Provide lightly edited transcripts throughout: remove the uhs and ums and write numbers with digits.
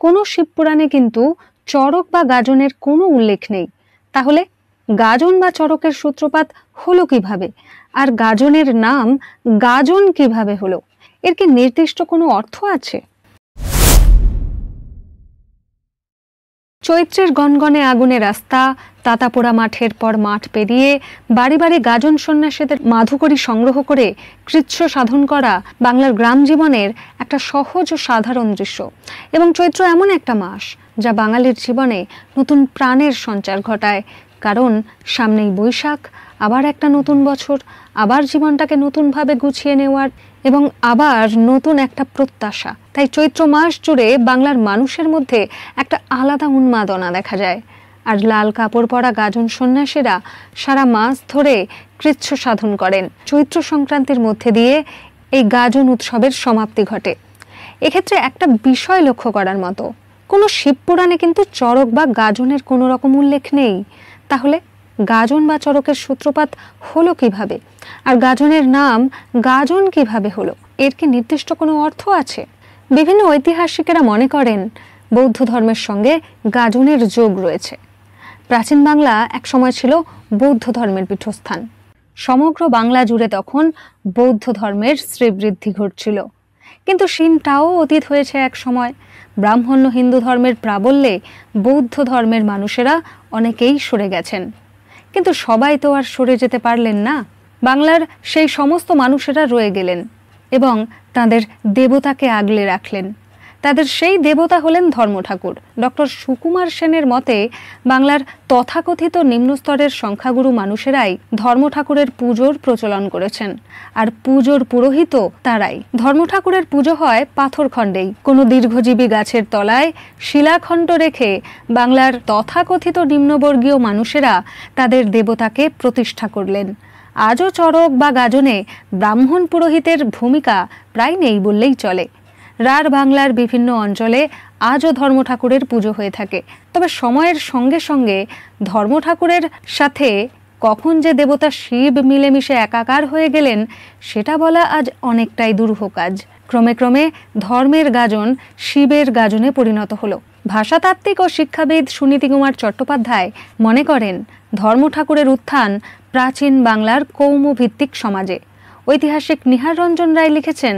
কোনো শিবপুরাণে কিন্তু চড়ক বা গাজনের কোনো উল্লেখ নেই। তাহলে গাজন বা চড়কের সূত্রপাত হলো কিভাবে, আর গাজনের নাম গাজন কিভাবে হলো? এর কি নির্দিষ্ট কোনো অর্থ আছে? চৈত্রের গনগনে আগুনে রাস্তা, তাতাপোড়া মাঠের পর মাঠ পেরিয়ে বাড়ি বাড়ি গাজন সন্ন্যাসীদের মাধুকরী সংগ্রহ করে কৃচ্ছ সাধন করা বাংলার গ্রাম জীবনের একটা সহজ ও সাধারণ দৃশ্য। এবং চৈত্র এমন একটা মাস যা বাঙালির জীবনে নতুন প্রাণের সঞ্চার ঘটায়, কারণ সামনেই বৈশাখ, আবার একটা নতুন বছর, আবার জীবনটাকে নতুনভাবে গুছিয়ে নেওয়ার এবং আবার নতুন একটা প্রত্যাশা। তাই চৈত্র মাস জুড়ে বাংলার মানুষের মধ্যে একটা আলাদা উন্মাদনা দেখা যায়। আর লাল কাপড় পরা গাজন সন্ন্যাসীরা সারা মাস ধরে কৃচ্ছ সাধন করেন। চৈত্র সংক্রান্তির মধ্যে দিয়ে এই গাজন উৎসবের সমাপ্তি ঘটে। এক্ষেত্রে একটা বিষয় লক্ষ্য করার মতো, কোনো শিবপুরাণে কিন্তু চড়ক বা গাজনের কোনো রকম উল্লেখ নেই। তাহলে গাজন বা চড়কের সূত্রপাত হলো কিভাবে, আর গাজনের নাম গাজন কিভাবে হলো? এর কি নির্দিষ্ট কোনো অর্থ আছে? বিভিন্ন ঐতিহাসিকেরা মনে করেন বৌদ্ধ ধর্মের সঙ্গে গাজনের যোগ রয়েছে। প্রাচীন বাংলা একসময় ছিল বৌদ্ধ ধর্মের পীঠস্থান। সমগ্র বাংলা জুড়ে তখন বৌদ্ধ ধর্মের শ্রীবৃদ্ধি ঘটছিল। কিন্তু শিনটাও অতীত হয়েছে এক সময়। ব্রাহ্মণ্য হিন্দু ধর্মের প্রাবল্যে বৌদ্ধ ধর্মের মানুষেরা অনেকেই সরে গেছেন, কিন্তু সবাই তো আর সরে যেতে পারলেন না। বাংলার সেই সমস্ত মানুষেরা রয়ে গেলেন এবং তাদের দেবতাকে আগলে রাখলেন। তাদের সেই দেবতা হলেন ধর্ম ঠাকুর। ডক্টর সুকুমার সেনের মতে বাংলার তথাকথিত নিম্নস্তরের সংখ্যাগুরু মানুষেরাই ধর্ম ঠাকুরের পুজোর প্রচলন করেছেন, আর পুজোর পুরোহিত তারাই। ধর্ম ঠাকুরের পুজো হয় পাথরখণ্ডেই, কোনো দীর্ঘজীবী গাছের তলায় শিলাখণ্ড রেখে বাংলার তথাকথিত নিম্নবর্গীয় মানুষেরা তাদের দেবতাকে প্রতিষ্ঠা করলেন। আজও চড়ক বা গাজনে ব্রাহ্মণ পুরোহিতের ভূমিকা প্রায় নেই বললেই চলে। রাঢ় বাংলার বিভিন্ন অঞ্চলে আজও ধর্ম ঠাকুরের পুজো হয়ে থাকে। তবে সময়ের সঙ্গে সঙ্গে ধর্ম ঠাকুরের সাথে কখন যে দেবতা শিব মিলেমিশে একাকার হয়ে গেলেন সেটা বলা আজ অনেকটাই দুরূহ কাজ। ক্রমে ক্রমে ধর্মের গাজন শিবের গাজনে পরিণত হলো। ভাষাতাত্ত্বিক ও শিক্ষাবিদ সুনীতি কুমার চট্টোপাধ্যায় মনে করেন ধর্ম ঠাকুরের উত্থান প্রাচীন বাংলার কৌমভিত্তিক সমাজে। ঐতিহাসিক নিহার রঞ্জন রায় লিখেছেন,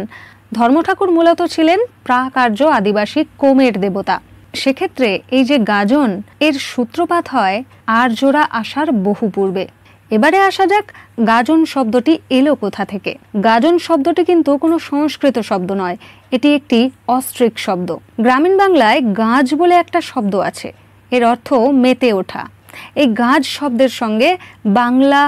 ধর্ম ঠাকুর মূলত ছিলেন প্রাকার্য আদিবাসী কোমের দেবতা। সেক্ষেত্রে এই যে গাজন, এর সূত্রপাত হয় আর্যরা আসার বহু পূর্বে। এবারে আসা যাক গাজন শব্দটি এলো কোথা থেকে। গাজন শব্দটি কিন্তু কোনো সংস্কৃত শব্দ নয়, এটি একটি অস্ট্রিক শব্দ। গ্রামীণ বাংলায় গাঁজ বলে একটা শব্দ আছে, এর অর্থ মেতে ওঠা। এই গাঁজ শব্দের সঙ্গে বাংলা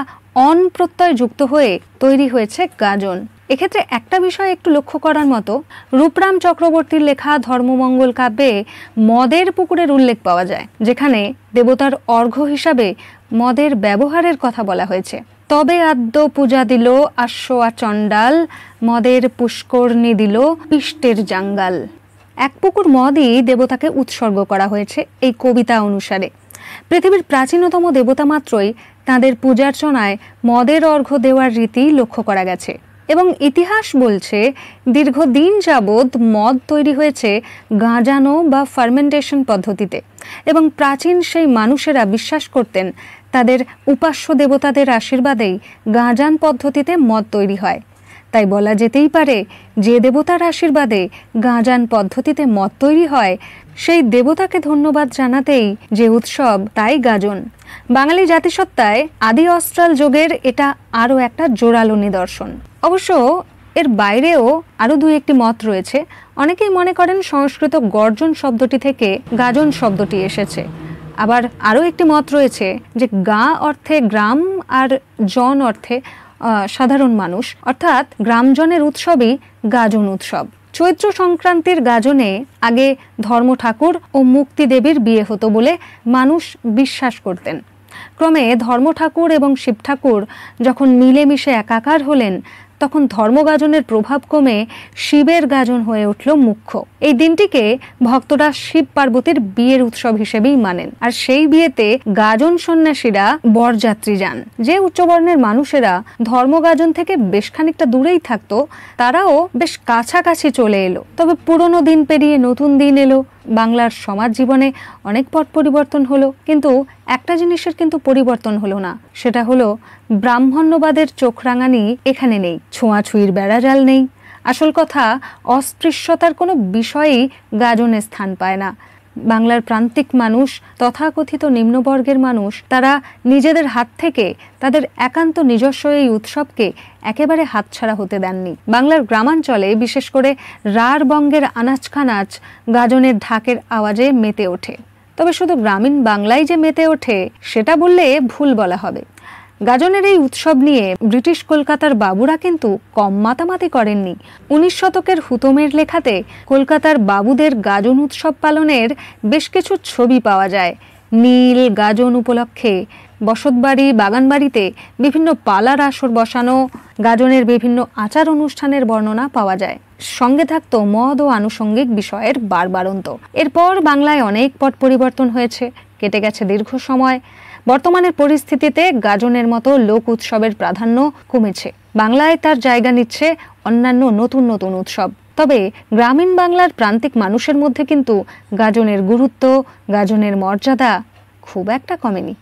অন প্রত্যয় যুক্ত হয়ে তৈরি হয়েছে গাজন। এক্ষেত্রে একটা বিষয় একটু লক্ষ্য করার মতো, রূপরাম চক্রবর্তীর লেখা ধর্মমঙ্গল কাব্যে মদের পুকুরের উল্লেখ পাওয়া যায়, যেখানে দেবতার অর্ঘ্য হিসাবে মদের ব্যবহারের কথা বলা হয়েছে। তবে আদ্য পূজা দিল আশ্বয়া চণ্ডাল, মদের পুষ্করণী দিল পিষ্টের জাঙ্গাল। এক পুকুর মদই দেবতাকে উৎসর্গ করা হয়েছে এই কবিতা অনুসারে। পৃথিবীর প্রাচীনতম দেবতা মাত্রই তাঁদের পূজার্চনায় মদের অর্ঘ্য দেওয়ার রীতি লক্ষ্য করা গেছে এবং ইতিহাস বলছে দীর্ঘদিন যাবৎ মদ তৈরি হয়েছে গাঁজানো বা ফার্মেন্টেশন পদ্ধতিতে এবং প্রাচীন সেই মানুষেরা বিশ্বাস করতেন তাদের উপাস্য দেবতাদের আশীর্বাদেই গাঁজান পদ্ধতিতে মদ তৈরি হয়। তাই বলা যেতেই পারে যে দেবতার আশীর্বাদে গাঁজান পদ্ধতিতে মদ তৈরি হয় সেই দেবতাকে ধন্যবাদ জানাতেই যে উৎসব, তাই গাজন। বাঙালি জাতিসত্তায় আদি অস্ট্রাল যুগের এটা আরও একটা জোরালো নিদর্শন। অবশ্য এর বাইরেও আরও দুই একটি মত রয়েছে। অনেকেই মনে করেন সংস্কৃত গর্জন শব্দটি থেকে গাজন শব্দটি এসেছে। আবার আরও একটি মত রয়েছে যে গা অর্থে গ্রাম আর জন অর্থে সাধারণ মানুষ, অর্থাৎ গ্রামজনের উৎসবই গাজন উৎসব। চৈত্র সংক্রান্তির গাজনে আগে ধর্ম ঠাকুর ও মুক্তি দেবীর বিয়ে হতো বলে মানুষ বিশ্বাস করতেন। ক্রমে ধর্ম ঠাকুর এবং শিব ঠাকুর যখন মিলেমিশে একাকার হলেন তখন ধর্মগাজনের প্রভাব কমে শিবের গাজন হয়ে উঠল মুখ্য। এই দিনটিকে ভক্তরা শিব পার্বতীর বিয়ের উৎসব হিসেবেই মানেন, আর সেই বিয়েতে গাজন সন্ন্যাসীরা বরযাত্রী যান। যে উচ্চবর্ণের মানুষেরা ধর্মগাজন থেকে বেশ খানিকটা দূরেই থাকতো তারাও বেশ কাছাকাছি চলে এলো। তবে পুরনো দিন পেরিয়ে নতুন দিন এলো, বাংলার সমাজ জীবনে অনেক পট পরিবর্তন হলো, কিন্তু একটা জিনিসের কিন্তু পরিবর্তন হলো না, সেটা হলো ব্রাহ্মণ্যবাদের চোখ রাঙানি এখানে নেই, ছোঁয়াছুঁয়ির বেড়াজাল নেই। আসল কথা, অস্পৃশ্যতার কোনো বিষয়েই গাজনে স্থান পায় না। বাংলার প্রান্তিক মানুষ, তথাকথিত নিম্নবর্গের মানুষ, তারা নিজেদের হাত থেকে তাদের একান্ত নিজস্ব এই উৎসবকে একেবারে হাতছাড়া হতে দেননি। বাংলার গ্রামাঞ্চলে, বিশেষ করে রাঢ় বঙ্গের আনাচ কানাচ গাজনের ঢাকের আওয়াজে মেতে ওঠে। তবে শুধু গ্রামীণ বাংলায় যে মেতে ওঠে সেটা বললে ভুল বলা হবে। গাজনের এই উৎসব নিয়ে ব্রিটিশ কলকাতার বাবুরা কিন্তু কম মাতামাতি করেননি। 19 শতকের হুতমের লেখাতে কলকাতার বাবুদের গাজন উৎসব পালনের বেশ কিছু ছবি পাওয়া যায়। নীল গাজন উপলক্ষে বসতবাড়ি, বাগানবাড়িতে বিভিন্ন পালার আসর বসানো, গাজনের বিভিন্ন আচার অনুষ্ঠানের বর্ণনা পাওয়া যায়। সঙ্গে থাকতো মদ ও আনুষঙ্গিক বিষয়ের বারবারন্ত। এরপর বাংলায় অনেক পট পরিবর্তন হয়েছে, কেটে গেছে দীর্ঘ সময়। বর্তমানের পরিস্থিতিতে গাজনের মতো লোক উৎসবের প্রাধান্য কমেছে, বাংলায় তার জায়গা নিচ্ছে অন্যান্য নতুন নতুন উৎসব। তবে গ্রামীণ বাংলার প্রান্তিক মানুষের মধ্যে কিন্তু গাজনের গুরুত্ব, গাজনের মর্যাদা খুব একটা কমেনি।